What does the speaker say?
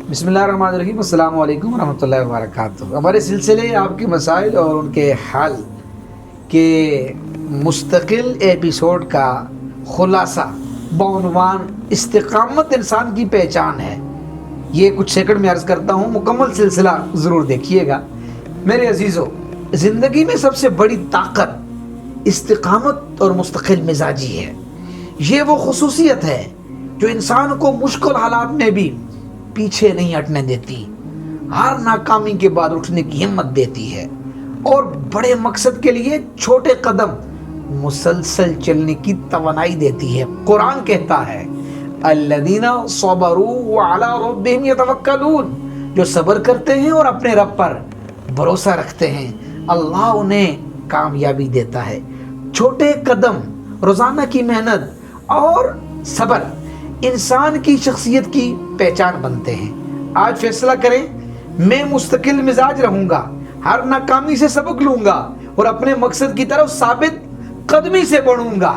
بسم اللہ الرحمن الرحیم، السلام علیکم ورحمۃ اللہ وبرکاتہ۔ ہمارے سلسلے آپ کے مسائل اور ان کے حل کے مستقل ایپیسوڈ کا خلاصہ بعنوان استقامت انسان کی پہچان ہے، یہ کچھ سیکنڈ میں عرض کرتا ہوں، مکمل سلسلہ ضرور دیکھیے گا۔ میرے عزیزو، زندگی میں سب سے بڑی طاقت استقامت اور مستقل مزاجی ہے۔ یہ وہ خصوصیت ہے جو انسان کو مشکل حالات میں بھی پیچھے نہیں ہٹنے دیتی، ہر ناکامی کے بعد اٹھنے کی ہمت دیتی ہے اور بڑے مقصد کے لیے چھوٹے قدم مسلسل چلنے کی توانائی دیتی ہے۔ قرآن کہتا ہے الذین صبروا وعلی ربہم یتوکلون، جو صبر کرتے ہیں اور اپنے رب پر بھروسہ رکھتے ہیں، اللہ انہیں کامیابی دیتا ہے۔ چھوٹے قدم، روزانہ کی محنت اور صبر انسان کی شخصیت کی پہچان بنتے ہیں۔ آج فیصلہ کریں، میں مستقل مزاج رہوں گا، ہر ناکامی سے سبق لوں گا اور اپنے مقصد کی طرف ثابت قدمی سے بڑھوں گا۔